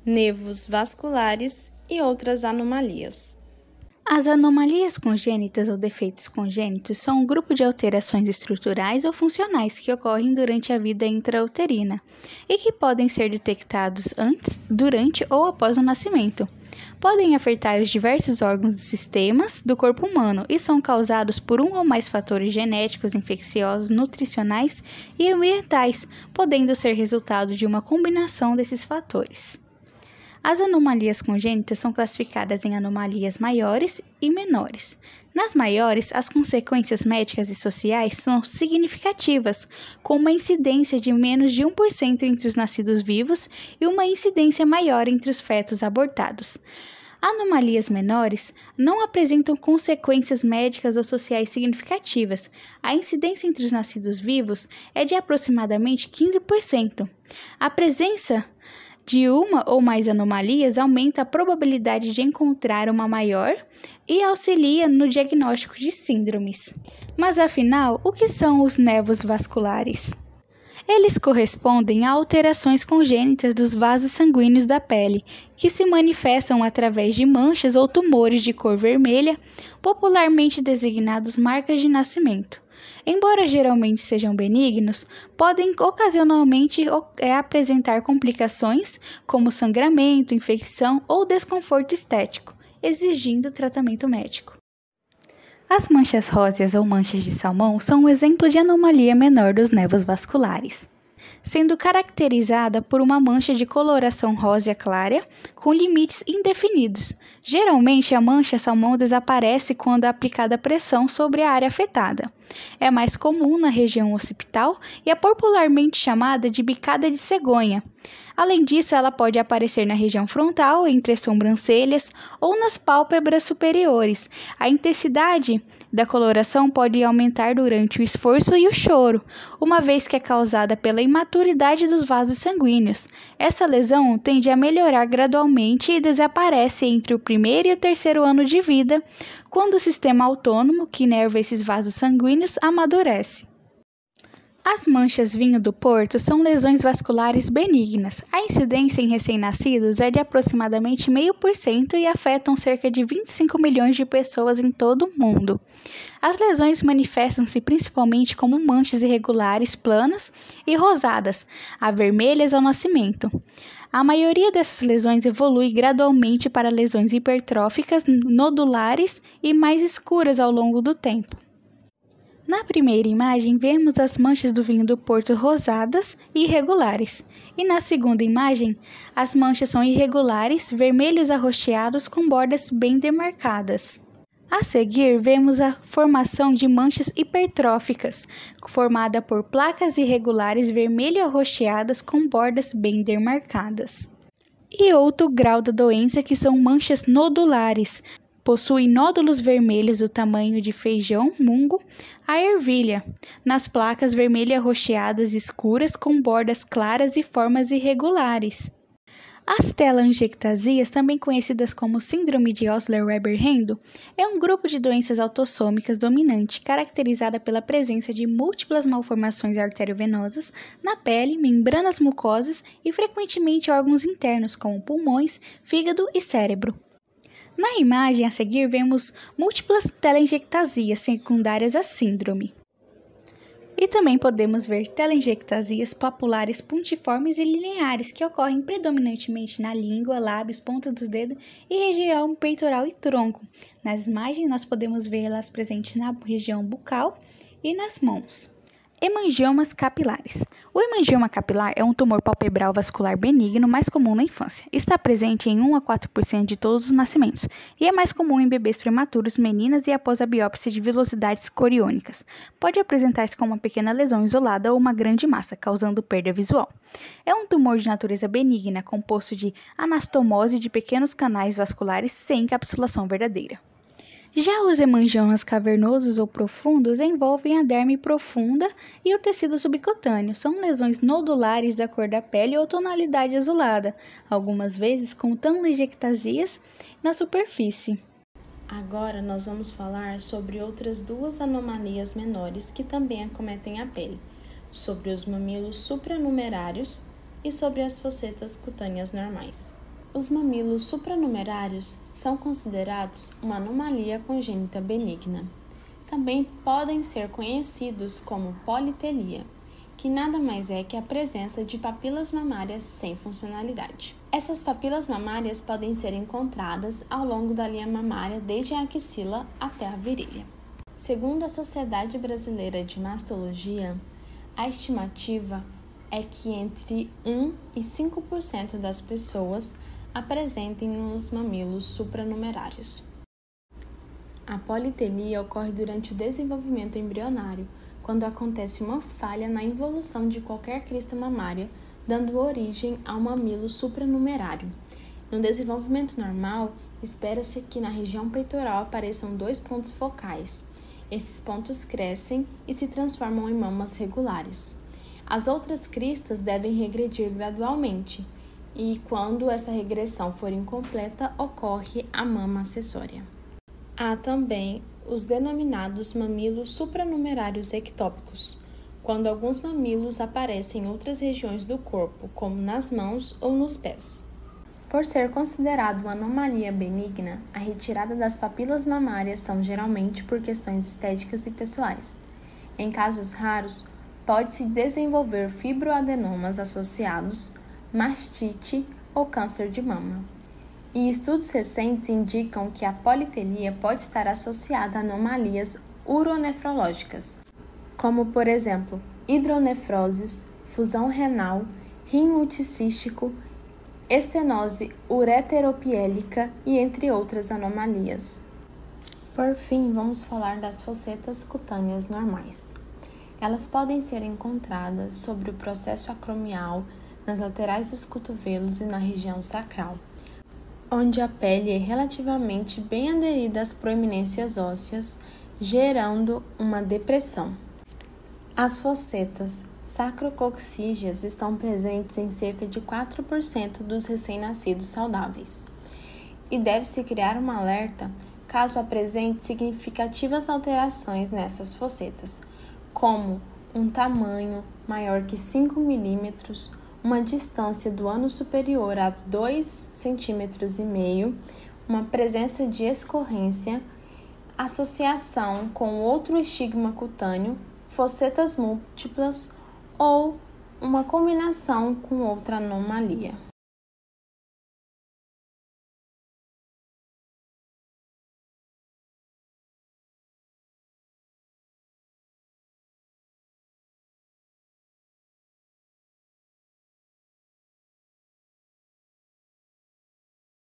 nevos vasculares e outras anomalias. As anomalias congênitas ou defeitos congênitos são um grupo de alterações estruturais ou funcionais que ocorrem durante a vida intrauterina e que podem ser detectados antes, durante ou após o nascimento. Podem afetar os diversos órgãos e sistemas do corpo humano e são causados por um ou mais fatores genéticos, infecciosos, nutricionais e ambientais, podendo ser resultado de uma combinação desses fatores. As anomalias congênitas são classificadas em anomalias maiores e menores. Nas maiores, as consequências médicas e sociais são significativas, com uma incidência de menos de 1% entre os nascidos vivos e uma incidência maior entre os fetos abortados. Anomalias menores não apresentam consequências médicas ou sociais significativas. A incidência entre os nascidos vivos é de aproximadamente 15%. A presença de uma ou mais anomalias aumenta a probabilidade de encontrar uma maior e auxilia no diagnóstico de síndromes. Mas afinal, o que são os nevos vasculares? Eles correspondem a alterações congênitas dos vasos sanguíneos da pele, que se manifestam através de manchas ou tumores de cor vermelha, popularmente designados marcas de nascimento. Embora geralmente sejam benignos, podem ocasionalmente apresentar complicações como sangramento, infecção ou desconforto estético, exigindo tratamento médico. As manchas róseas ou manchas de salmão são um exemplo de anomalia menor dos nevos vasculares, sendo caracterizada por uma mancha de coloração rósea clara com limites indefinidos. Geralmente, a mancha salmão desaparece quando é aplicada pressão sobre a área afetada. É mais comum na região occipital e é popularmente chamada de bicada de cegonha. Além disso, ela pode aparecer na região frontal, entre as sobrancelhas ou nas pálpebras superiores. A intensidade da coloração pode aumentar durante o esforço e o choro, uma vez que é causada pela imaturidade dos vasos sanguíneos. Essa lesão tende a melhorar gradualmente e desaparece entre o primeiro e o terceiro ano de vida, quando o sistema autônomo que inerva esses vasos sanguíneos amadurece. As manchas vinho do Porto são lesões vasculares benignas. A incidência em recém-nascidos é de aproximadamente 0,5% e afetam cerca de 25 milhões de pessoas em todo o mundo. As lesões manifestam-se principalmente como manchas irregulares, planas e rosadas, avermelhas ao nascimento. A maioria dessas lesões evolui gradualmente para lesões hipertróficas, nodulares e mais escuras ao longo do tempo. Na primeira imagem, vemos as manchas do vinho do Porto rosadas e irregulares, e na segunda imagem, as manchas são irregulares, vermelhos arroxeados com bordas bem demarcadas. A seguir, vemos a formação de manchas hipertróficas, formada por placas irregulares vermelho arroxeadas com bordas bem demarcadas. E outro grau da doença que são manchas nodulares. Possui nódulos vermelhos do tamanho de feijão mungo a ervilha, nas placas vermelho arroxeadas escuras com bordas claras e formas irregulares. As telangiectasias, também conhecidas como síndrome de Osler-Weber-Rendo, é um grupo de doenças autossômicas dominante, caracterizada pela presença de múltiplas malformações arteriovenosas na pele, membranas mucosas e frequentemente órgãos internos, como pulmões, fígado e cérebro. Na imagem a seguir, vemos múltiplas telangiectasias secundárias à síndrome. E também podemos ver telangiectasias papulares pontiformes e lineares, que ocorrem predominantemente na língua, lábios, pontas dos dedos e região peitoral e tronco. Nas imagens, nós podemos vê-las presentes na região bucal e nas mãos. Hemangiomas capilares. O hemangioma capilar é um tumor palpebral vascular benigno mais comum na infância. Está presente em 1 a 4% de todos os nascimentos e é mais comum em bebês prematuros, meninas e após a biópsia de velocidades coriônicas. Pode apresentar-se como uma pequena lesão isolada ou uma grande massa, causando perda visual. É um tumor de natureza benigna, composto de anastomose de pequenos canais vasculares sem encapsulação verdadeira. Já os hemangiomas cavernosos ou profundos envolvem a derme profunda e o tecido subcutâneo. São lesões nodulares da cor da pele ou tonalidade azulada, algumas vezes com telangiectasias na superfície. Agora nós vamos falar sobre outras duas anomalias menores que também acometem a pele, sobre os mamilos supranumerários e sobre as focetas cutâneas normais. Os mamilos supranumerários são considerados uma anomalia congênita benigna. Também podem ser conhecidos como politelia, que nada mais é que a presença de papilas mamárias sem funcionalidade. Essas papilas mamárias podem ser encontradas ao longo da linha mamária desde a axila até a virilha. Segundo a Sociedade Brasileira de Mastologia, a estimativa é que entre 1 e 5% das pessoas apresentem os mamilos supranumerários. A politelia ocorre durante o desenvolvimento embrionário, quando acontece uma falha na involução de qualquer crista mamária, dando origem ao mamilo supranumerário. No desenvolvimento normal, espera-se que na região peitoral apareçam 2 pontos focais. Esses pontos crescem e se transformam em mamas regulares. As outras cristas devem regredir gradualmente, e quando essa regressão for incompleta, ocorre a mama acessória. Há também os denominados mamilos supranumerários ectópicos, quando alguns mamilos aparecem em outras regiões do corpo, como nas mãos ou nos pés. Por ser considerado uma anomalia benigna, a retirada das papilas mamárias são geralmente por questões estéticas e pessoais. Em casos raros, pode-se desenvolver fibroadenomas associados, mastite ou câncer de mama. E estudos recentes indicam que a politelia pode estar associada a anomalias uronefrológicas, como, por exemplo, hidronefroses, fusão renal, rim multicístico, estenose ureteropiélica e entre outras anomalias. Por fim, vamos falar das focetas cutâneas normais. Elas podem ser encontradas sobre o processo acromial, nas laterais dos cotovelos e na região sacral, onde a pele é relativamente bem aderida às proeminências ósseas, gerando uma depressão. As focetas sacrococcígeas estão presentes em cerca de 4% dos recém-nascidos saudáveis, e deve-se criar um alerta caso apresente significativas alterações nessas focetas, como um tamanho maior que 5 mm, uma distância do ano superior a 2,5 cm, uma presença de escorrência, associação com outro estigma cutâneo, focetas múltiplas ou uma combinação com outra anomalia.